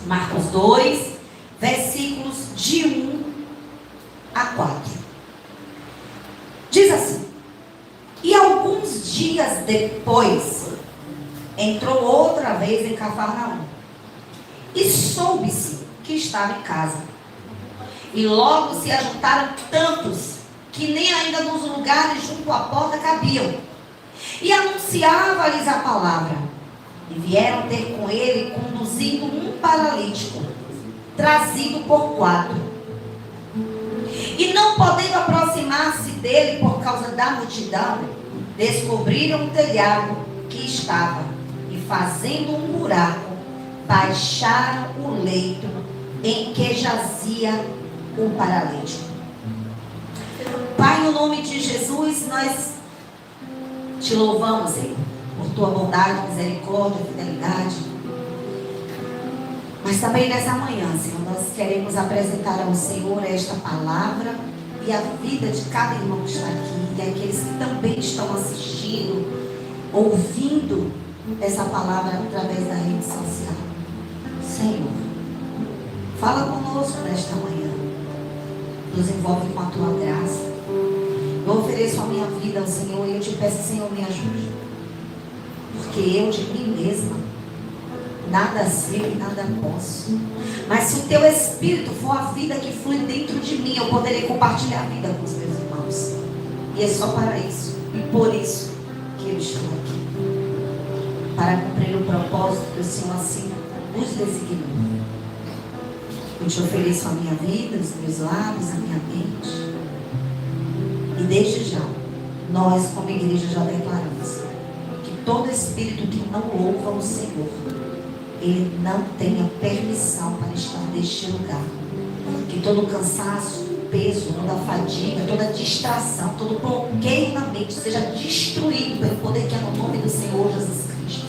Marcos 2, versículos de 1 a 4. Diz assim: e alguns dias depois, entrou outra vez em Cafarnaum, e soube-se que estava em casa. E logo se ajuntaram tantos, que nem ainda nos lugares junto à porta cabiam. E anunciava-lhes a palavra. E vieram ter com ele, conduzindo um paralítico, trazido por 4. E não podendo aproximar-se dele por causa da multidão, descobriram o telhado que estava, e fazendo um buraco, baixaram o leito em que jazia o paralítico. Pai, no nome de Jesus, nós te louvamos, Senhor, por tua bondade, misericórdia, fidelidade. Mas também nessa manhã, Senhor, nós queremos apresentar ao Senhor esta palavra e a vida de cada irmão que está aqui, e aqueles que também estão assistindo, ouvindo essa palavra através da rede social. Senhor, fala conosco nesta manhã, nos envolve com a tua graça. Eu ofereço a minha vida ao Senhor e eu te peço, Senhor, me ajude, porque eu de mim mesma nada sei e nada posso. Mas se o teu Espírito for a vida que flui dentro de mim, eu poderei compartilhar a vida com os meus irmãos. E é só para isso e por isso que eu estou aqui, para cumprir o propósito que o Senhor assim nos designou. Eu te ofereço a minha vida, os meus lábios, a minha mente. E desde já, nós como igreja já declaramos que todo espírito que não louva o Senhor, ele não tenha permissão para estar neste lugar. Que todo cansaço, peso, toda fadiga, toda distração, todo bloqueio na mente seja destruído pelo poder que é no nome do Senhor Jesus Cristo.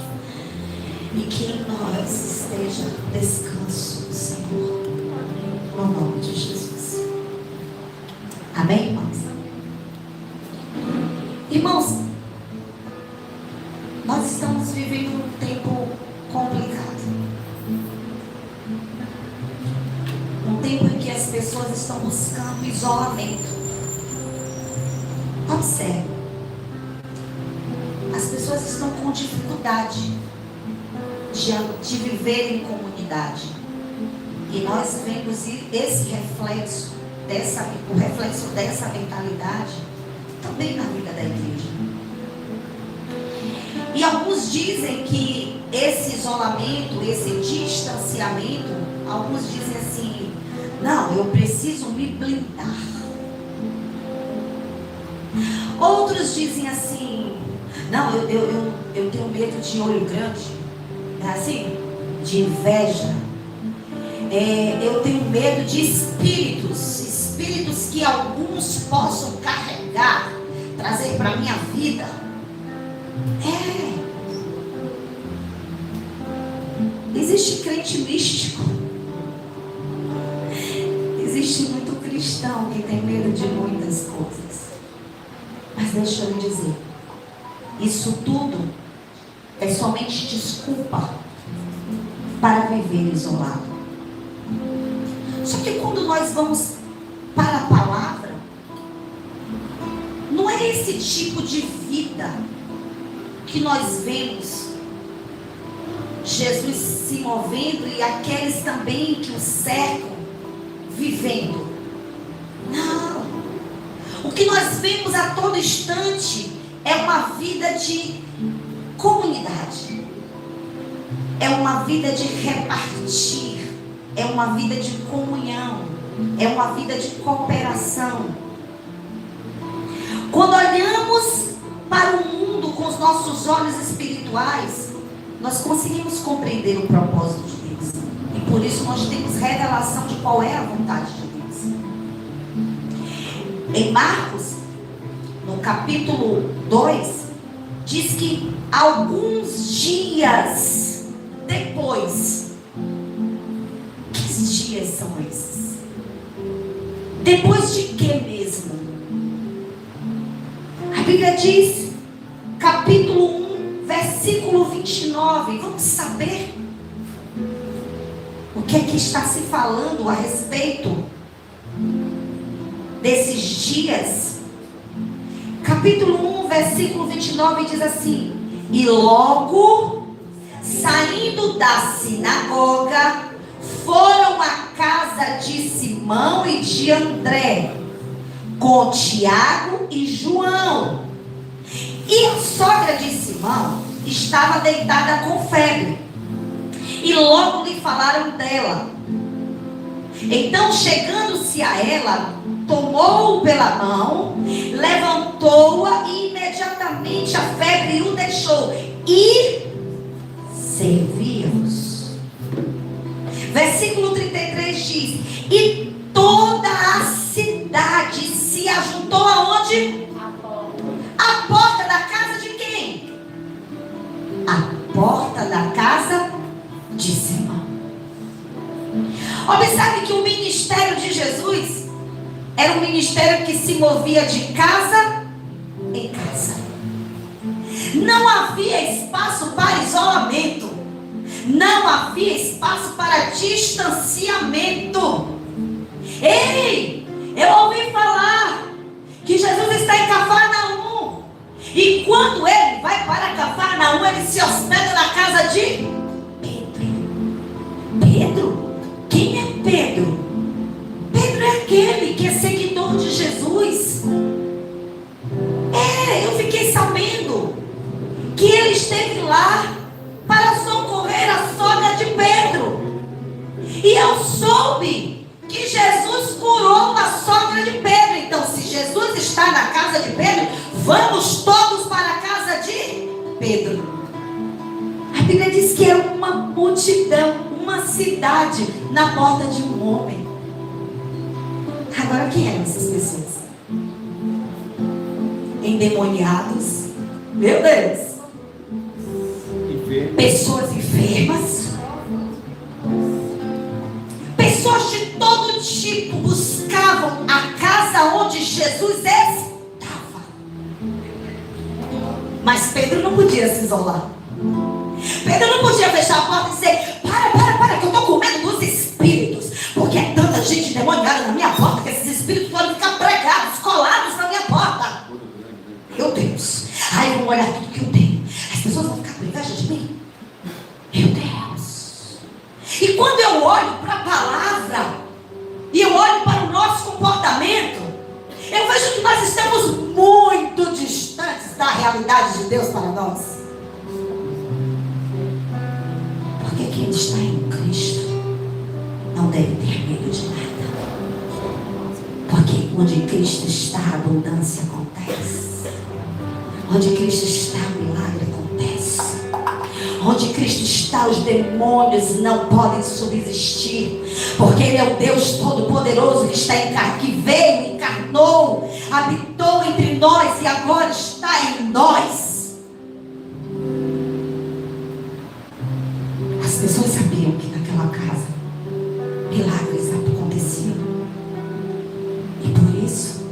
E que em nós esteja o descanso do Senhor, no nome de Jesus. Amém, irmãos? Irmãos, nós estamos vivendo um tempo complicado. Um tempo em que as pessoas estão buscando isolamento. Observe. As pessoas estão com dificuldade de viver em comunidade. E nós vemos esse reflexo, o reflexo dessa mentalidade também na vida da igreja. E alguns dizem que esse isolamento, esse distanciamento, alguns dizem assim: não, eu preciso me blindar. Outros dizem assim: não, eu tenho medo de olho grande, assim, de inveja. Eu tenho medo de espíritos que alguns possam carregar, trazer para a minha vida. Existe crente místico. Existe muito cristão que tem medo de muitas coisas. Mas deixa eu lhe dizer, isso tudo é somente desculpa para viver isolado. Só que quando nós vamos para a palavra, não é esse tipo de vida que nós vemos Jesus se movendo e aqueles também que o cercam vivendo. Não. O que nós vemos a todo instante é uma vida de comunidade. É uma vida de repartir. É uma vida de comunhão. É uma vida de cooperação. Quando olhamos para o mundo com os nossos olhos espirituais, nós conseguimos compreender o propósito de Deus. E por isso nós temos revelação de qual é a vontade de Deus. Em Marcos, no capítulo 2, diz que alguns dias depois, que dias são esses? Depois de que mesmo? A Bíblia diz, capítulo 1, versículo 29, vamos saber? O que é que está se falando a respeito desses dias? Capítulo 1, versículo 29 diz assim: e logo, saindo da sinagoga, foram à casa de Simão e de André, com Tiago e João. E a sogra de Simão estava deitada com febre, e logo lhe falaram dela. Então, chegando-se a ela, tomou-o pela mão, levantou-a e imediatamente a febre o deixou, e servia-os. Versículo 33 diz: e toda a cidade se ajuntou aonde? A porta da casa de quem? A porta da casa de Simão. Observe que o ministério de Jesus era um ministério que se movia de casa em casa. Não havia espaço para isolamento. Não havia espaço para distanciamento. Ei, eu ouvi falar que Jesus está em Cafarnaum. E quando ele vai para Cafarnaum, ele se hospeda na casa de Pedro. Pedro? Quem é Pedro? Pedro é aquele que é seguidor de Jesus. Eu fiquei sabendo que ele esteve lá para socorrer a sogra de Pedro. E eu soube que Jesus curou a sogra de Pedro. Então, se Jesus está na casa de Pedro, vamos todos para a casa de Pedro. A Bíblia diz que era uma multidão, uma cidade na porta de um homem. Agora, quem eram essas pessoas? Endemoniados. Meu Deus. Pessoas enfermas. Pessoas de todo tipo buscavam a casa onde Jesus estava. Mas Pedro não podia se isolar. Pedro não podia fechar a porta e dizer: para, que eu estou com medo dos espíritos. Porque é tanta gente demoniada na minha porta que esses espíritos podem ficar pregados, colados na minha porta. Meu Deus. Ai, vão olhar tudo que eu tenho. As pessoas vão ficar com inveja de mim. Meu Deus. E quando eu olho para a palavra, e eu olho para o nosso comportamento, eu vejo que nós estamos muito distantes da realidade de Deus para nós. Porque quem está em Cristo não deve ter medo de nada. Porque onde Cristo está, a abundância acontece. Onde Cristo está, o milagre acontece. Onde Cristo está, os demônios não podem subsistir. Porque Ele é o Deus Todo-Poderoso que está que veio, encarnou, habitou entre nós e agora está em nós. As pessoas sabiam que naquela casa milagres aconteciam. E por isso,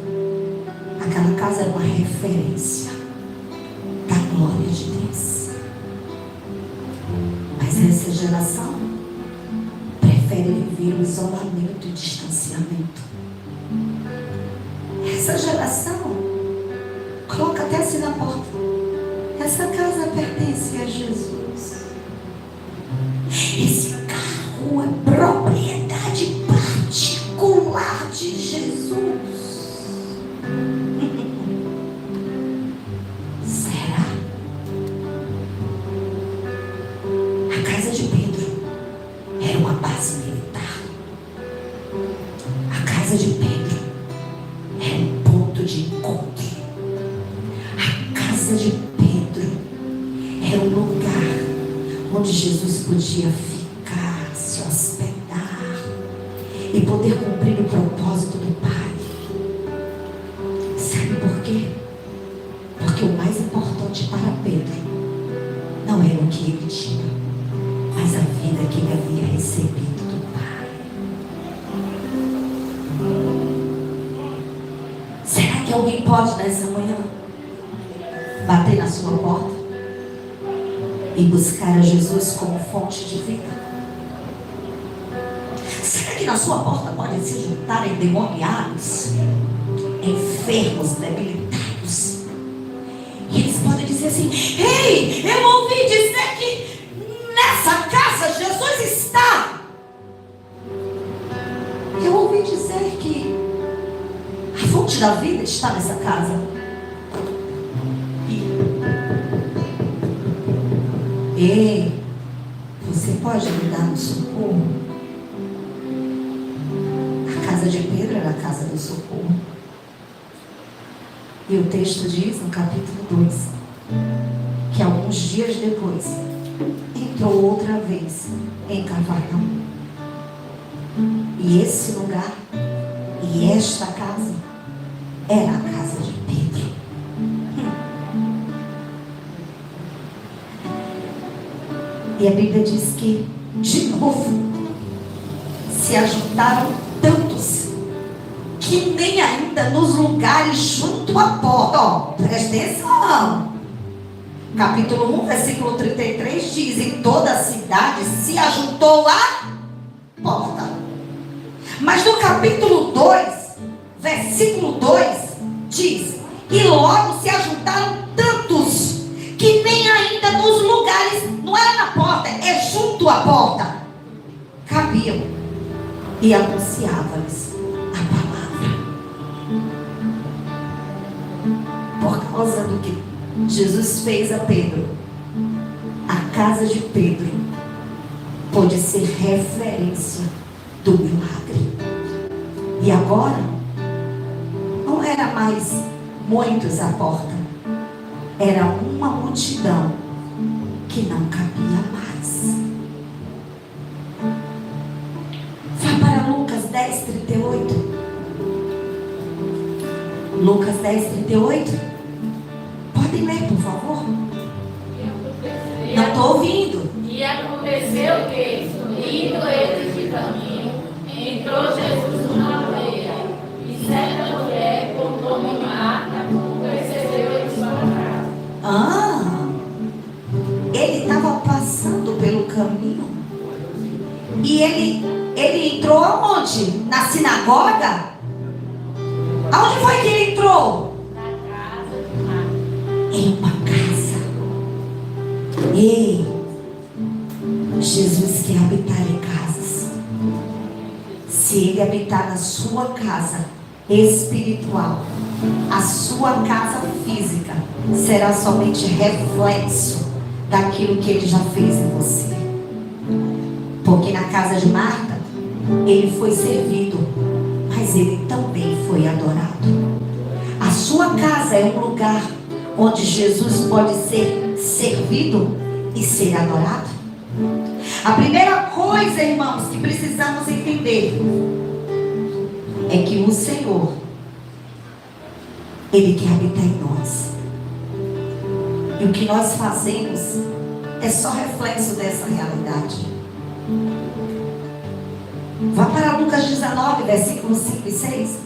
aquela casa era uma referência da glória de Deus. Mas essa geração prefere viver o isolamento e o distanciamento. Essa geração coloca até assim na porta: essa casa pertence a Jesus. Esse carro é propriedade particular de Jesus. Será? A casa de Pedro era uma base militar. A casa de Pedro era um ponto de encontro. A casa de Pedro era um lugar onde Jesus podia ficar, se hospedar e poder cumprir o propósito do Pai. Sabe por quê? Porque o mais importante para Pedro não era o que ele tinha, mas a vida que ele havia recebido do Pai. Será que alguém pode nessa manhã bater na sua porta e buscar a Jesus como fonte de vida? Será que na sua porta podem se juntar endemoniados, enfermos, debilitados? E eles podem dizer assim: ei, eu ouvi dizer que nessa casa Jesus está. Eu ouvi dizer que a fonte da vida está nessa casa. Ei, você pode me dar um socorro? A casa de Pedro era a casa do socorro. E o texto diz no capítulo 2 que alguns dias depois entrou outra vez em Cafarnaum. E esse lugar e esta casa era a casa de Pedro. E a Bíblia diz que, de novo, se ajuntaram tantos que nem ainda nos lugares junto à porta. Ó, presta atenção. Capítulo 1, versículo 33 diz: em toda a cidade se ajuntou a porta. Mas no capítulo 2, versículo 2 diz: e logo se ajuntaram tantos que nem ainda nos lugares, não era na porta, é junto à porta, cabiam, e anunciava-lhes a palavra. Por causa do que Jesus fez a Pedro, a casa de Pedro pôde ser referência do milagre. E agora não era mais muitos à porta, era uma multidão que não cabia mais. Vá para Lucas 10:38. Lucas 10:38. Podem ler, por favor? Não estou ouvindo. E aconteceu que, indo eles de caminho, entrou Jesus numa aldeia, e certa mulher, com nome Marta, recebeu ele em sua casa. Ele estava passando pelo caminho e ele entrou aonde? Na sinagoga? Aonde foi que ele entrou? Na casa de Marta. Em uma casa. Ei, Jesus quer habitar em casas. Se Ele habitar na sua casa espiritual, a sua casa física será somente reflexo daquilo que Ele já fez em você. Porque na casa de Marta, Ele foi servido, mas Ele também foi adorado. A sua casa é um lugar onde Jesus pode ser servido e ser adorado. A primeira coisa, irmãos, que precisamos entender é que o Senhor, Ele quer habitar em nós. E o que nós fazemos é só reflexo dessa realidade. Vá para Lucas 19, versículos 5 e 6.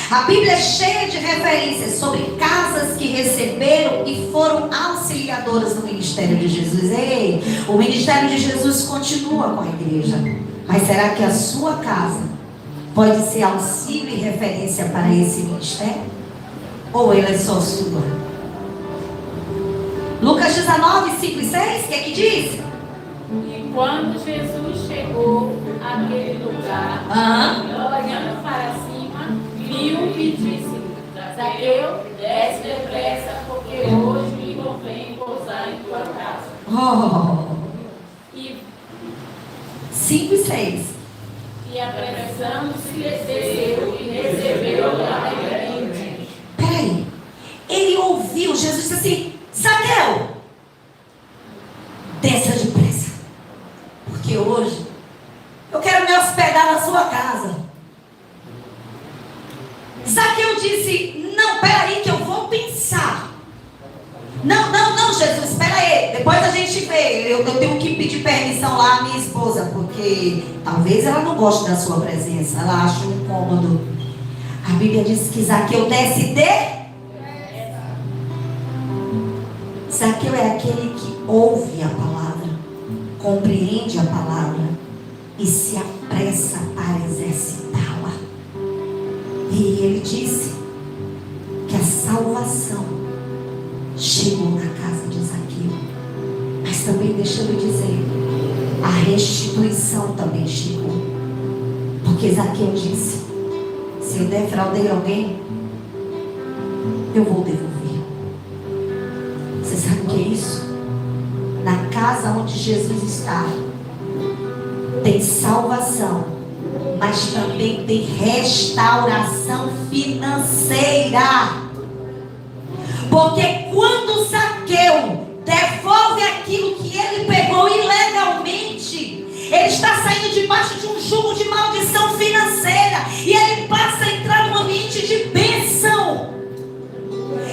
A Bíblia é cheia de referências sobre casas que receberam e foram auxiliadoras no ministério de Jesus. Ei, o ministério de Jesus continua com a igreja. Mas será que a sua casa pode ser auxílio e referência para esse ministério? Ou ela é só sua? Lucas 19, 5 e 6, o que é que diz? E quando Jesus chegou àquele lugar, olhando para cima, viu e disse: Zaqueu, desce depressa, porque hoje me convém pousar em tua casa. E 5 e 6. E apressando-se, desceu e recebeu alegremente. Peraí, ele ouviu, Jesus disse assim: Zaqueu, desça depressa, porque hoje eu quero me hospedar na sua casa. Zaqueu disse: não, peraí que eu vou pensar. Não, Jesus, peraí, depois a gente vê. Eu tenho que pedir permissão lá à minha esposa, porque talvez ela não goste da sua presença, ela acha um incômodo. A Bíblia diz que Zaqueu desce de... Zaqueu é aquele que ouve a palavra, compreende a palavra e se apressa para exercitá-la. E ele disse que a salvação chegou na casa de Zaqueu. Mas também, deixa eu dizer, a restituição também chegou. Porque Zaqueu disse: se eu defraudei alguém, eu vou devolver. Você sabe o que é isso? Na casa onde Jesus está, tem salvação, mas também tem restauração financeira. Porque quando Zaqueu devolve aquilo que ele pegou ilegalmente, ele está saindo debaixo de um jugo de maldição financeira, e ele passa a entrar num ambiente de bênção.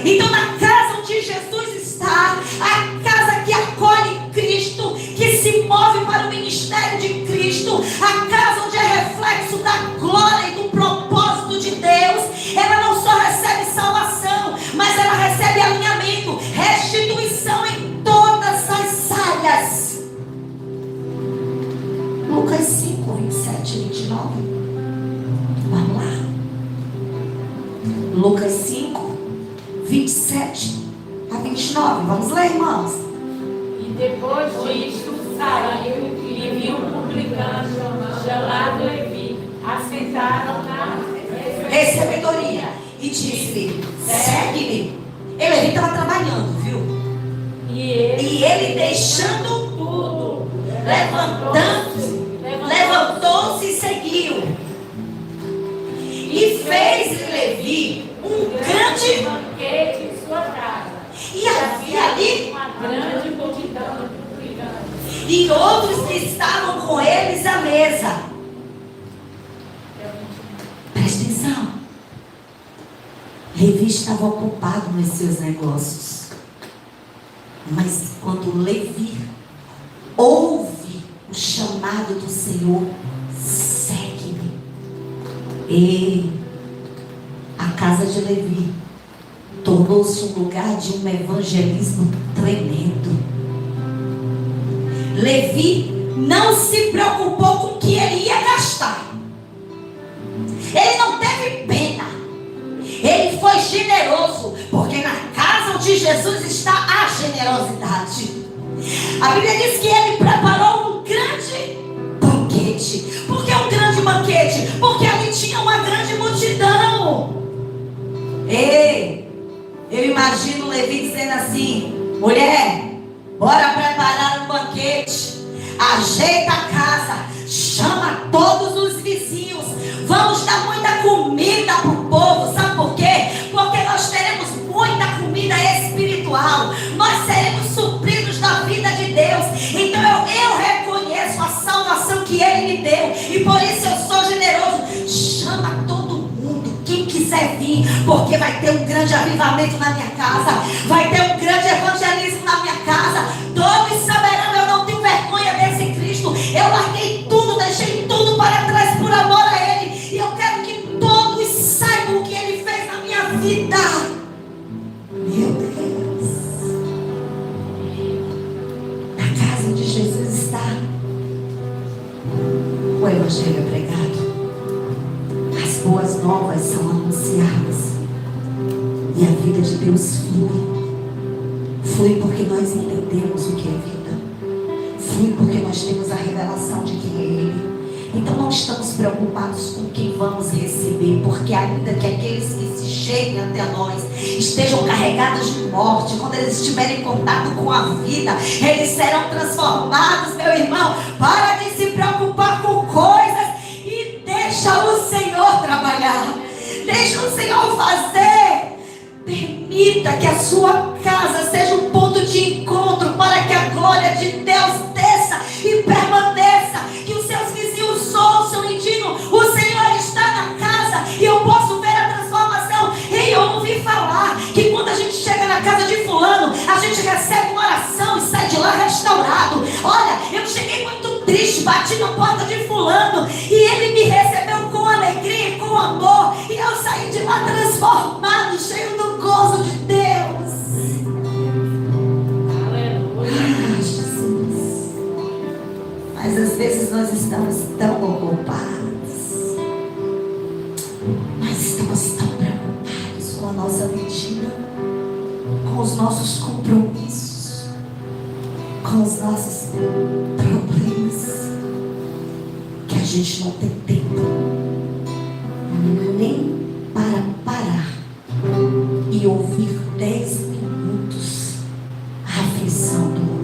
Então, na casa onde Jesus está, a casa que acolhe Cristo, que se move para o ministério de Cristo, a casa onde é reflexo da glória e do propósito de Deus, ela não só recebe salvação, mas ela recebe alinhamento, restituição em todas as áreas. Lucas 5, 27 e 29. Vamos lá. Lucas 5, 27 a 29. Vamos ler, irmãos. E depois disto saiu e viu um publicano chamado Levi, assentaram na recebedoria, e disse-lhe: segue-me. Levi estava trabalhando, viu? E ele deixando tudo, levantou-se e seguiu. E fez Levi um grande banquete em sua casa. E havia ali uma grande multidão de publicanos e outros que estavam com eles à mesa. Presta atenção. Levi estava ocupado nos seus negócios. Mas quando Levi ouve o chamado do Senhor, segue-me. E a casa de Levi tornou-se um lugar de um evangelismo tremendo. Levi não se preocupou com o que ele ia gastar. Ele não teve pena. Ele foi generoso, porque na casa onde Jesus está há generosidade. A Bíblia diz que ele preparou um grande banquete. Por que um grande banquete? Porque ali tinha uma grande multidão. Ei, eu imagino Levi dizendo assim: mulher, bora preparar um banquete. Ajeita a casa, chama todos os vizinhos. Vamos dar muita comida para o povo. Sabe por quê? Porque nós teremos muita comida espiritual. Nós seremos supridos da vida de Deus. Então eu reconheço a salvação que Ele me deu, e por isso eu sou generoso. Chama todo mundo, quem quiser vir, porque vai ter um grande avivamento na minha casa. Vai ter um grande evangelismo na minha casa. Todos saberão, eu não tenho vergonha desse Cristo. Eu larguei tudo, deixei tudo para trás por amor a Ele. E eu quero que todos saibam o que Ele fez na minha vida. Meu Deus. Na casa onde Jesus está, o Evangelho é pregado. As boas novas são anunciadas. E a vida de Deus flui. Flui porque nós entendemos o que é vida. Flui porque nós temos a revelação de quem é Ele. Então não estamos preocupados com quem vamos receber, porque ainda que aqueles que se cheguem até nós estejam carregados de morte, quando eles estiverem em contato com a vida, eles serão transformados, meu irmão. Para de se preocupar com coisas e deixa o Senhor trabalhar. Deixa o Senhor fazer. Permita que a sua casa seja um ponto de encontro para que a glória de Deus desça e permaneça. Que os seus vizinhos ouçam e digam: o Senhor está na casa. E eu posso ver a transformação. E eu ouvi falar que quando a gente chega na casa de fulano, a gente recebe uma oração e sai de lá restaurado. Olha, eu cheguei muito triste, bati na porta de fulano e ele me recebeu com alegria e com amor. E eu saí de lá transformado, cheio do gozo de Deus. Aleluia. Ah, Jesus. Mas às vezes vezes nós estamos tão ocupados, nós estamos tão preocupados com a nossa vidinha, com os nossos compromissos, com os nossos problemas, que a gente não tem tempo nem para parar e ouvir 10 minutos a aflição do outro.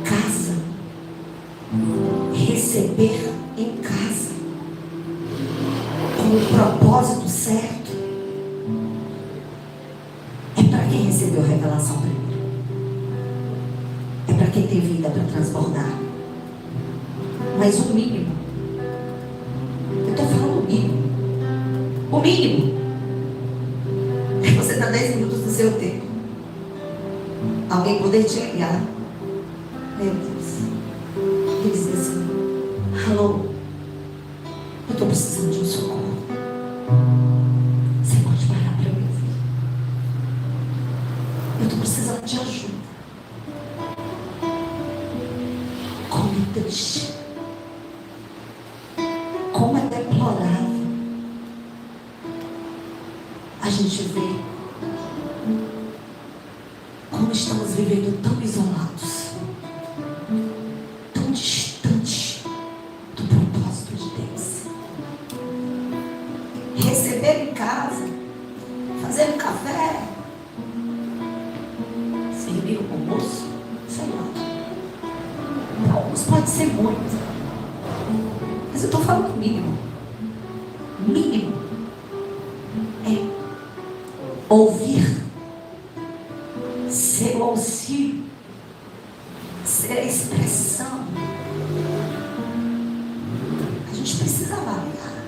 Casa, receber em casa, com o propósito certo, é para quem recebeu a revelação primeiro, é para quem tem vida para transbordar. Mas o mínimo, eu estou falando o mínimo é você dar 10 minutos do seu tempo, alguém poder te ligar, meu Deus, e dizer assim: alô, eu estou precisando de um socorro, você pode parar para me ouvir, eu estou precisando de ajuda. Como é triste, como é deplorável a gente vê como estamos vivendo tão isolados, tão distantes do propósito de Deus. Receber em casa, fazer um café, servir o almoço, sei lá. Para alguns pode ser muito, mas eu estou falando mínimo. Mínimo é ouvir, ser o auxílio, ser a expressão. A gente precisa avaliar,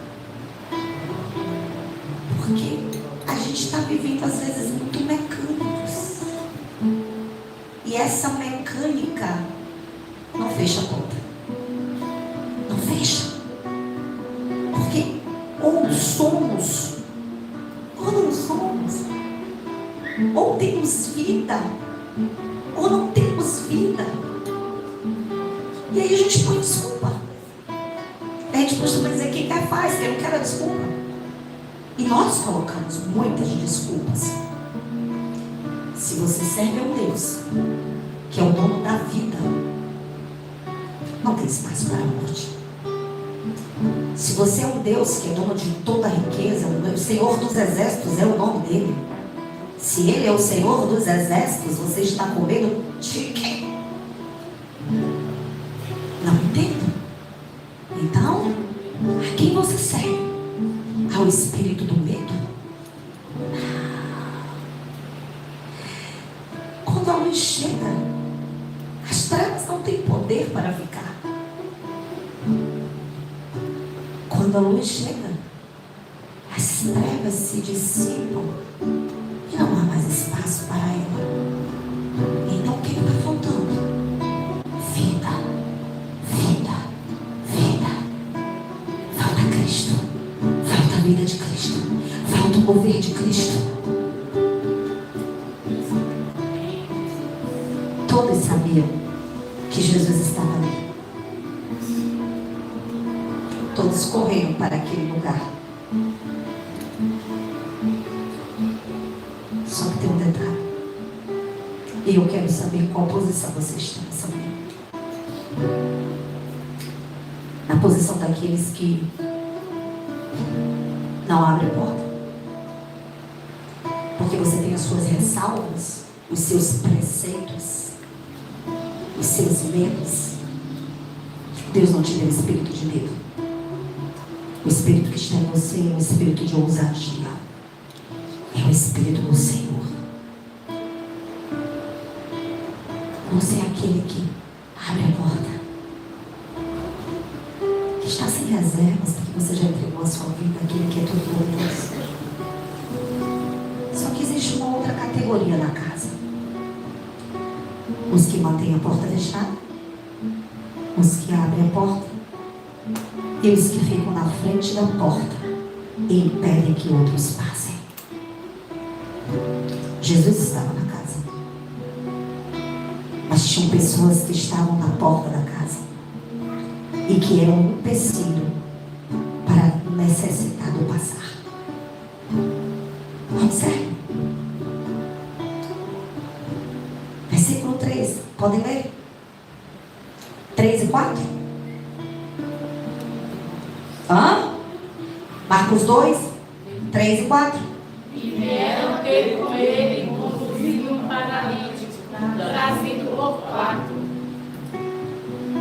porque a gente está vivendo às vezes muito mecânicos, e essa mecânica não fecha a conta, não fecha, porque ou somos ou não somos, ou temos vida ou não temos vida, e aí a gente põe desculpa. A gente costuma dizer: quem quer faz, quem não quer a desculpa. E nós colocamos muitas desculpas. Se você serve a um Deus que é o dono da vida, não tem espaço para a morte. Se você é um Deus que é dono de toda a riqueza, o Senhor dos Exércitos é o nome dele. Se ele é o Senhor dos Exércitos, você está com medo de quem? Não entendo. Então, a quem você serve? Ao espírito do medo? Quando a luz chega, as trevas não têm poder para ficar. Quando a luz chega, as trevas se dissipam e não há mais espaço para ela. Então o que está faltando? Vida, vida, vida. Falta Cristo, falta a vida de Cristo, falta o mover de Cristo. Todos sabiam que Jesus estava ali. Todos correram para aquele lugar. Só que tem um detalhe. E eu quero saber qual posição você está nessa manhã. Na posição daqueles que não abrem a porta, porque você tem as suas ressalvas, os seus preceitos, os seus medos. Deus não te deu espírito de medo. O espírito que está em você é um espírito de ousadia. É o espírito do Senhor. Você é aquele que abre a porta, que está sem reservas, porque você já entregou a sua vida àquele que é todo poderoso. Só que existe uma outra categoria na casa: os que mantêm a porta fechada, os que abrem a porta e os que ficam na frente da porta e impedem que outros passem. Jesus estava na casa. Mas tinham pessoas que estavam na porta da casa e que eram um empecilho para o necessitado passar. Observe. Versículo 3. Podem ler? 3 e 4. Marcos 2, 3 e 4. E vieram ter com ele e conduziram um paralítico, trazido por 4.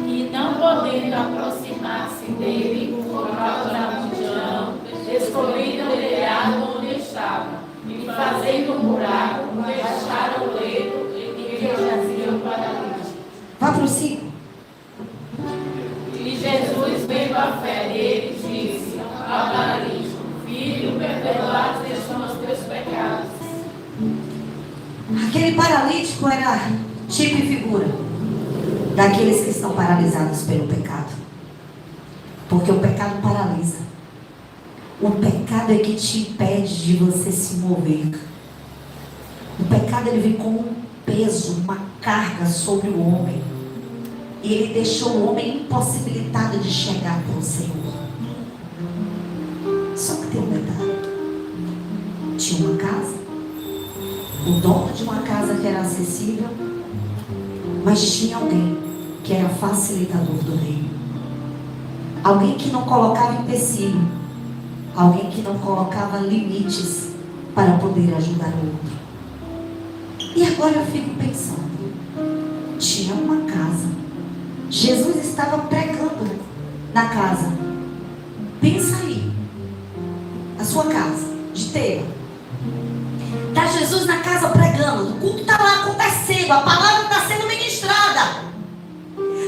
E não podendo aproximar-se dele por causa da multidão, descobriram o telhado onde estava, e fazendo um buraco, fecharam o leito em que jazia o paralítico. Vá para o 5. E Jesus, vendo a fé dele, disse ao paralítico: Filho, perdoados são os teus pecados. Aquele paralítico era tipo e figura daqueles que estão paralisados pelo pecado. Porque o pecado paralisa. O pecado é que te impede de você se mover. O pecado, ele vem como um peso, uma carga sobre o homem. E ele deixou o homem impossibilitado de chegar para o Senhor. Só que tem um detalhe. Tinha uma casa. O dono de uma casa que era acessível. Mas tinha alguém que era facilitador do reino. Alguém que não colocava empecilho. Alguém que não colocava limites para poder ajudar o outro. E agora eu fico pensando. Tinha uma casa. Jesus estava pregando na casa. Pensa aí. A sua casa, de telha. Está Jesus na casa pregando. O culto está lá acontecendo. A palavra está sendo ministrada.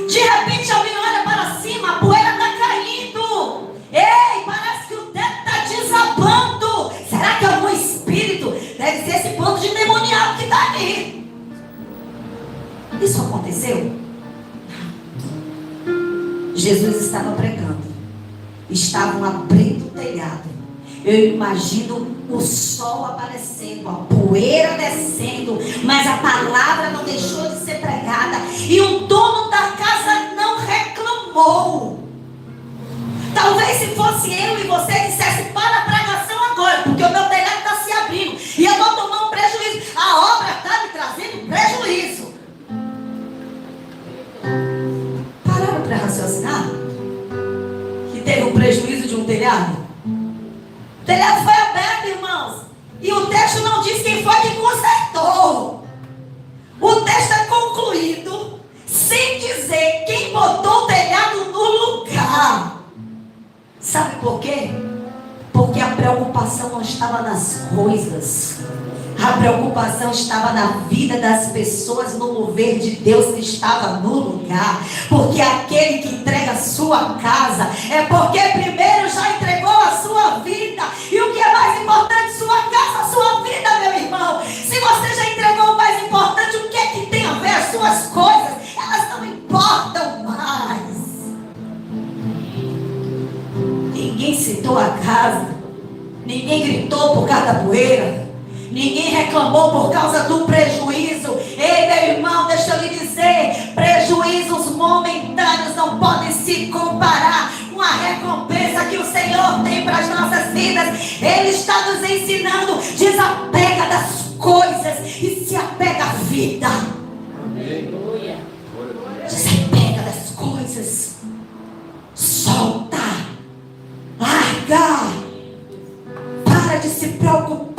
De repente alguém olha para cima. A poeira está caindo. Ei, parece que o teto está desabando. Será que é algum espírito? Deve ser esse bando de endemoniado que está ali. Isso aconteceu? Jesus estava pregando. Estavam abrindo o telhado. Eu imagino o sol aparecendo, a poeira descendo, mas a palavra não deixou de ser pregada. E o dono da casa não reclamou. Talvez se fosse eu e você dissesse: para a pregação agora, porque o meu telhado está se abrindo e eu vou tomar um prejuízo. A obra está me trazendo prejuízo. Pararam para raciocinar? Que teve um prejuízo de um telhado? O telhado foi aberto, irmãos. E o texto não diz quem foi que consertou. O texto é concluído sem dizer quem botou o telhado no lugar. Sabe por quê? Porque a preocupação não estava nas coisas. A preocupação estava na vida das pessoas, no mover de Deus que estava no lugar. Porque aquele que entrega a sua casa é porque primeiro já entregou a sua vida. E o que é mais importante? Sua casa, a sua vida, meu irmão. Se você já entregou o mais importante, o que é que tem a ver as suas coisas? Elas não importam mais. Ninguém citou a casa. Ninguém gritou por causa da poeira. Ninguém reclamou por causa do prejuízo. Ei, meu irmão, deixa eu lhe dizer: prejuízos momentâneos não podem se comparar com a recompensa que o Senhor tem para as nossas vidas. Ele está nos ensinando: desapega das coisas e se apega à vida. Aleluia. Desapega das coisas. Solta. Larga. Para de se preocupar.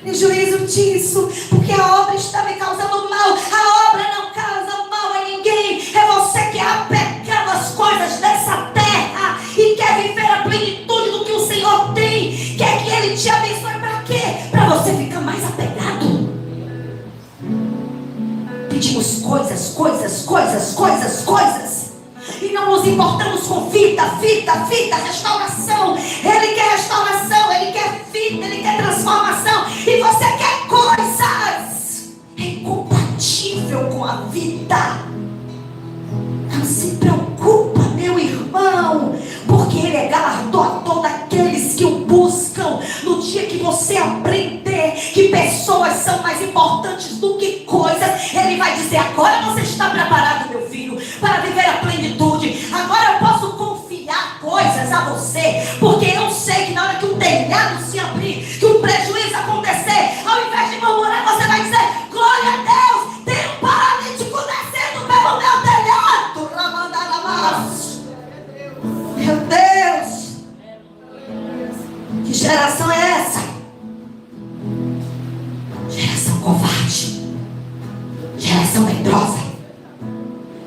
Prejuízo disso, porque a obra está me causando mal. A obra não causa mal a ninguém. É você que é apegado às coisas dessa terra e quer viver a plenitude do que o Senhor tem. Quer que Ele te abençoe para quê? Para você ficar mais apegado. Pedimos coisas. E não nos importamos com vida, restauração. Ele quer restauração, Ele quer vida, Ele quer transformação. E você quer coisas. É incompatível com a vida. Não se preocupa, meu irmão, porque Ele é galardoador daqueles que o buscam. No dia que você aprender que pessoas são mais importantes do que coisas, Ele vai vai dizer: agora você está preparado, meu filho, para viver a plenitude. Agora eu posso confiar coisas a você, porque eu sei que na hora que um telhado se abrir, que um prejuízo acontecer, ao invés de murmurar, você vai dizer: glória a Deus, tem um paralítico descendo pelo meu telhado. Meu Deus, que geração é essa? Geração covarde, geração medrosa,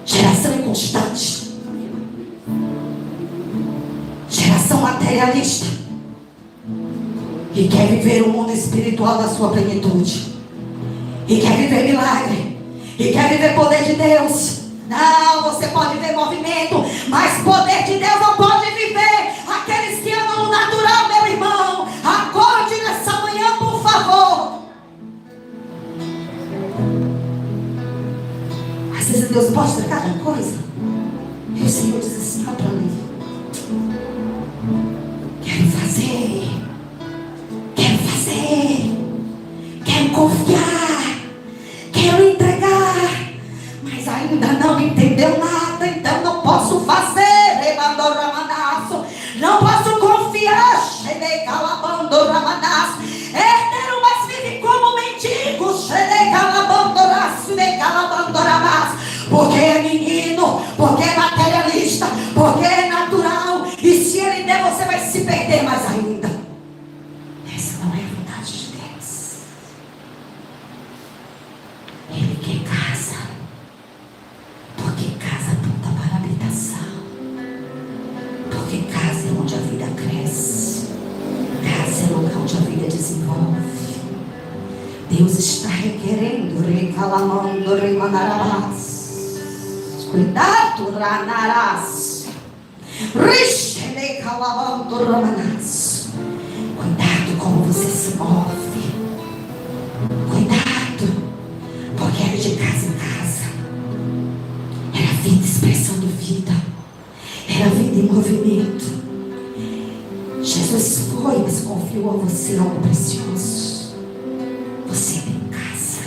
geração inconstante, geração materialista, que quer viver o mundo espiritual da sua plenitude, e quer viver milagre, e quer viver poder de Deus. Não, você pode ver movimento, mas poder de Deus não pode viver. Aqueles que amam o natural, meu irmão, acorde nessa manhã, por favor. Às vezes Deus mostra cada coisa, e o Senhor diz assim: olha para mim, quero fazer, quero confiar, quero entregar, mas ainda não entendeu nada, então não posso fazer. Não posso confiar. Mas vive como mendigo. Porque é menino, porque é materialista, porque é natural, e se ele der, você vai se perder mais ainda. Essa não é a vontade de Deus. Ele quer casa, porque casa aponta para a habitação, porque casa é onde a vida cresce, casa é o lugar onde a vida desenvolve. Deus está requerendo, recalamando, remandarabás. Cuidado, ranarás. Richelecalabando, ramanás. Cuidado como você se move. Cuidado, porque era de casa em casa. Era vida expressando vida. Era vida em movimento. Jesus foi, mas confiou a você algo precioso. Você tem casa.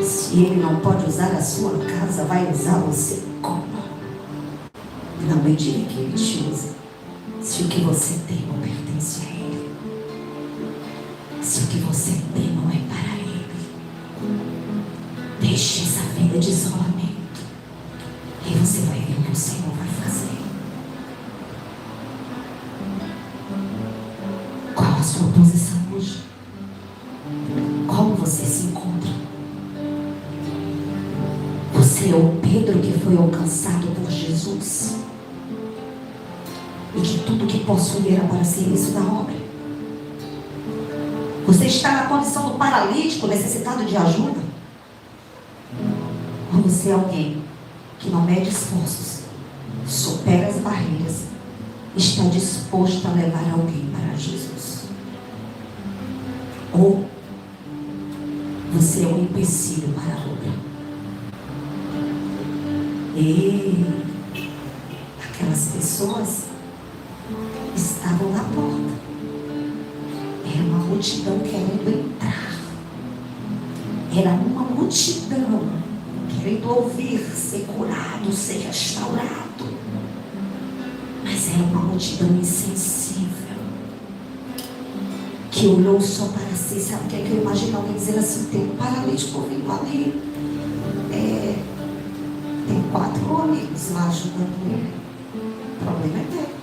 Se Ele não pode usar a sua casa, vai usar você como? Não me diga que Ele te usa, se o que você tem não pertence a Ele, se o que você tem não é para Ele. Deixe essa vida de isolamento, e você vai ver o que o Senhor vai fazer. Qual a sua posição hoje? Como você se encontra? Você é o Pedro que foi alcançado por Jesus, e que tudo que possui era para serviço da obra? Você está na condição do paralítico necessitado de ajuda? Ou você é alguém que não mede esforços, supera as barreiras, está disposto a levar alguém para Jesus? Ou você é um empecilho para a obra? E aquelas pessoas estavam na porta. Era uma multidão querendo entrar. Era uma multidão querendo ouvir, ser curado, ser restaurado. Mas era uma multidão insensível, que olhou só para si. Sabe o que é que eu imagino alguém dizendo assim: tem um paralítico vindo ali, tem 4 amigos lá ajudando ele. O problema é dele.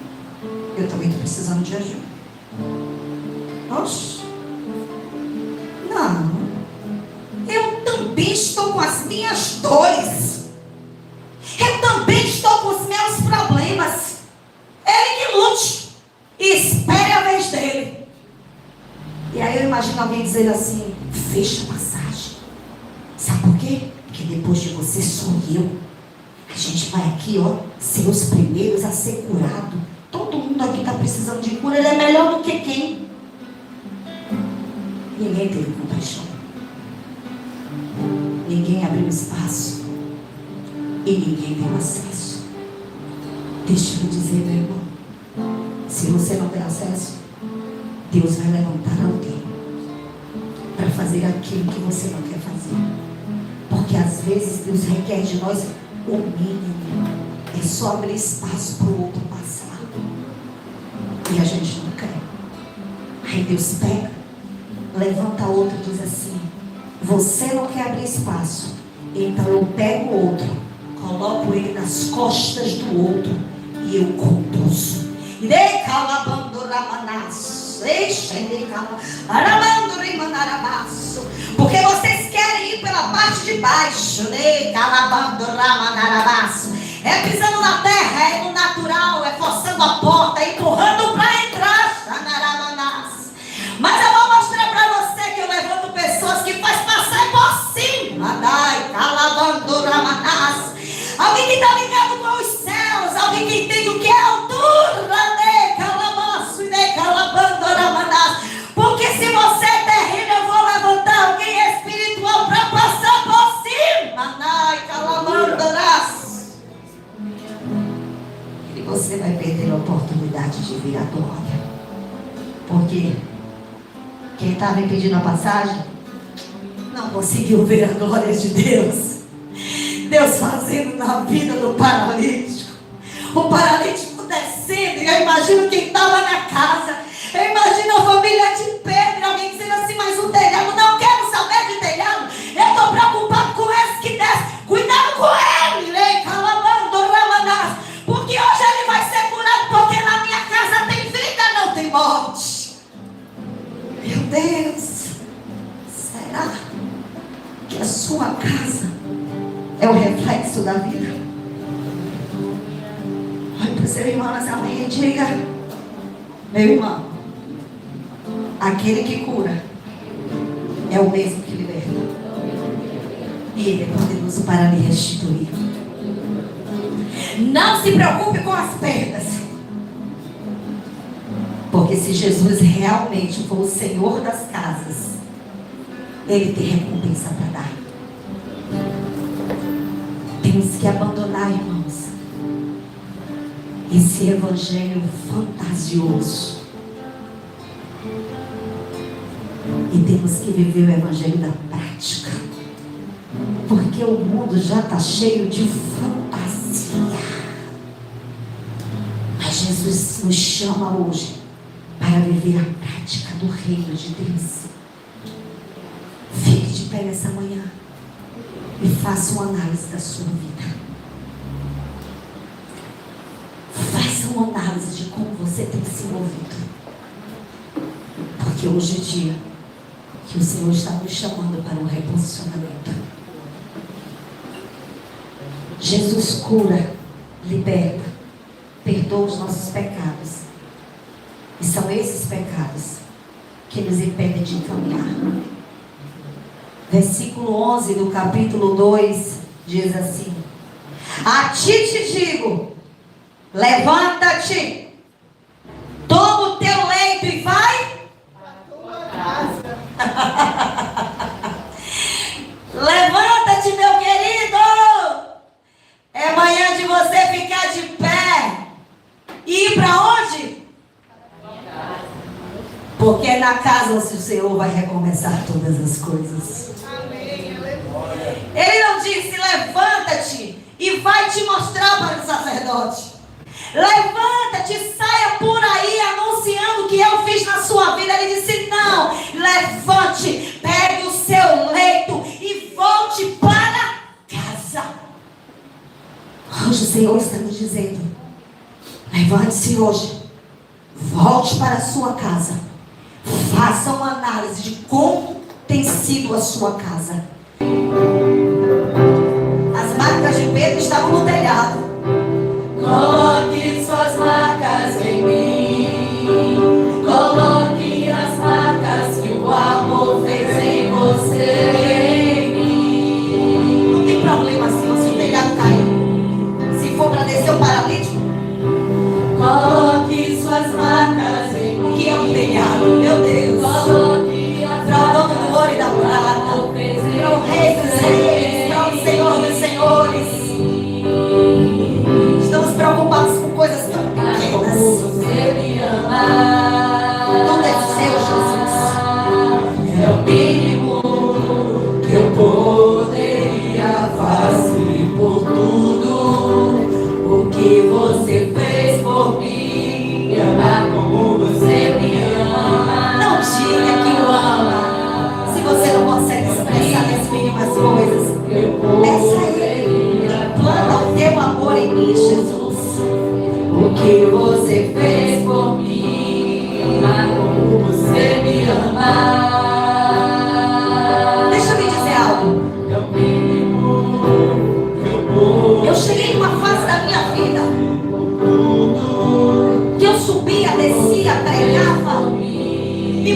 Eu também estou precisando de ajuda. Oxe, não, eu também estou com as minhas dores, eu também estou com os meus problemas. Ele que lute e espere a vez dele. E aí eu imagino alguém dizendo assim: fecha a passagem. Sabe por quê? Porque depois de você sou eu. A gente vai aqui, ó, ser os primeiros a ser curado. Todo mundo aqui está precisando de cura. Ele é melhor do que quem? Ninguém teve compaixão. Ninguém abriu espaço. E ninguém deu acesso. Deixa eu dizer, meu irmão, se você não tem acesso, Deus vai levantar alguém para fazer aquilo que você não quer fazer. vezes Deus requer de nós o mínimo. É só abrir espaço para o outro passar. E a gente não quer. Aí Deus pega, levanta outro e diz assim: você não quer abrir espaço, então eu pego o outro, coloco ele nas costas do outro e eu conduzo. Porque vocês querem ir pela parte de baixo, é pisando na terra, é no natural, é forçando a porta, é empurrando para entrar. Mas eu vou mostrar para você que eu levanto pessoas que faz passar por cima. Alguém que está ligado com os céus, alguém que entende o que é altura. Porque se você é terrível, eu vou levantar alguém espiritual para passar por cima. E você vai perder a oportunidade de vir à glória. Porque quem estava impedindo a passagem não conseguiu ver a glória de Deus. Deus fazendo na vida do paralítico. O paralítico descendo. E eu imagino quem estava na casa. Eu imagino a família de Pedro. Alguém dizendo assim: mas o telhado, não quero saber de telhado. Eu estou preocupado com esse que desce. Cuidado com ele. Porque hoje ele vai ser curado. Porque na minha casa tem vida, não tem morte. Meu Deus. Será que a sua casa é o reflexo da vida? Olha para o seu irmão nessa manhã e diga: meu irmão, aquele que cura é o mesmo que liberta. E ele é poderoso para lhe restituir. Não se preocupe com as perdas. Porque se Jesus realmente for o Senhor das casas, Ele tem recompensa para dar. Temos que abandonar, irmãos, esse evangelho fantasioso. E temos que viver o evangelho da prática. Porque o mundo já está cheio de fantasia. Mas Jesus nos chama hoje para viver a prática do reino de Deus. Fique de pé nessa manhã e faça uma análise da sua vida. Faça uma análise de como você tem se movido. Porque hoje é dia que o Senhor está nos chamando para um reposicionamento. Jesus cura, liberta, perdoa os nossos pecados. E são esses pecados que nos impedem de caminhar. Versículo 11 do capítulo 2 diz assim: a ti te digo, levanta-te, toma o teu leito e vai à tua casa. Levanta-te, meu querido. É manhã de você ficar de pé e ir para onde? Porque na casa o Senhor vai recomeçar todas as coisas. Ele não disse: levanta-te e vai te mostrar para o sacerdote. Levanta-te, saia por aí anunciando o que eu fiz na sua vida. Ele disse: não, levante, pegue o seu leito e volte para casa. Hoje o Senhor está nos dizendo: levante-se hoje, volte para a sua casa, faça uma análise de como tem sido a sua casa. As marcas de Pedro estavam no telhado. Coloque suas marcas em mim. Coloque as marcas que o amor fez em você. Não tem problema se o telhado cair. Se for para descer o paralítico, coloque suas marcas em mim. O que é um telhado? Meu Deus. Coloque para o dono do ouro e da prata, para o rei dos reis, para o Senhor dos senhores. Estamos preocupados com coisas tão pequenas. Tudo é seu, Jesus. É o mínimo que eu poderia fazer.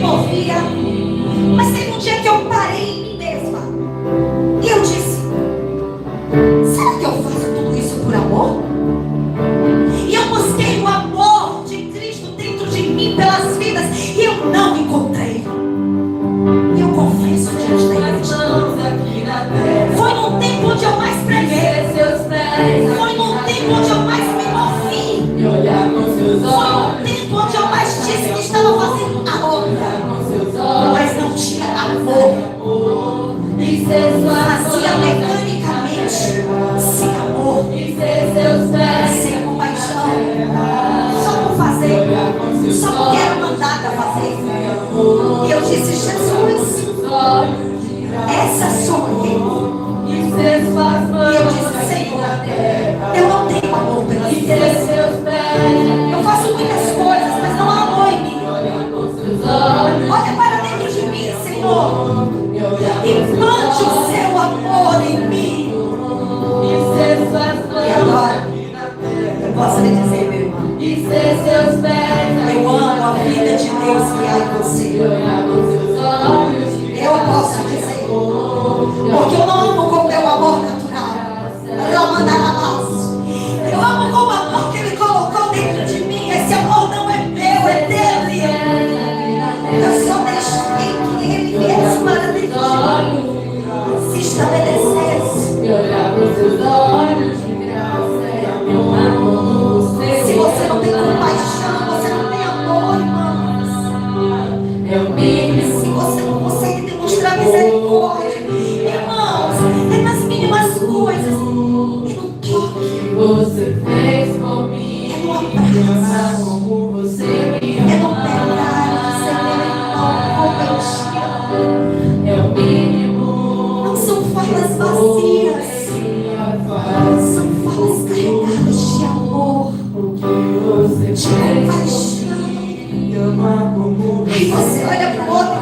movia. Mas teve um dia que eu parei em mim mesma. E eu disse: será que eu faço tudo isso por amor? E eu busquei o amor de Cristo dentro de mim pelas vidas. E eu não encontrei. E eu confesso diante da igreja. Foi num tempo onde eu mais preguei. Foi num tempo onde eu mais me movi. Foi num tempo onde eu mais disse que estava fazendo amor. Mas não tinha amor. Fazia mecanicamente, sem amor, sem compaixão, só por fazer, só porque era mandada a fazer. E eu disse: Jesus, essa sou eu. E eu disse: Senhor, eu não tenho amor pelas pessoas. Eu faço muitas coisas, mas não há amor em mim. Olha para dentro de mim, Senhor, e plante o seu amor em mim. E agora, eu posso lhe dizer, meu irmão, eu amo a vida de Deus que há em você. Eu posso dizer, porque eu não amo com o meu amor natural. Eu amo com o amor que Ele colocou dentro de mim. Esse amor não é meu, é dele. Eu só deixei que Ele viesse para dentro de mim, se estabelecesse. Se você não tem compaixão, você não tem amor, irmãos. Se você não consegue demonstrar misericórdia, irmãos, é nas mínimas coisas. É no toque. Você fez por mim. É no abraço. É no pegar, dizer: meu irmão, como eu te amo. É o mínimo. Não são falas vazias. São falas carregadas de amor, de compaixão. E você olha para o outro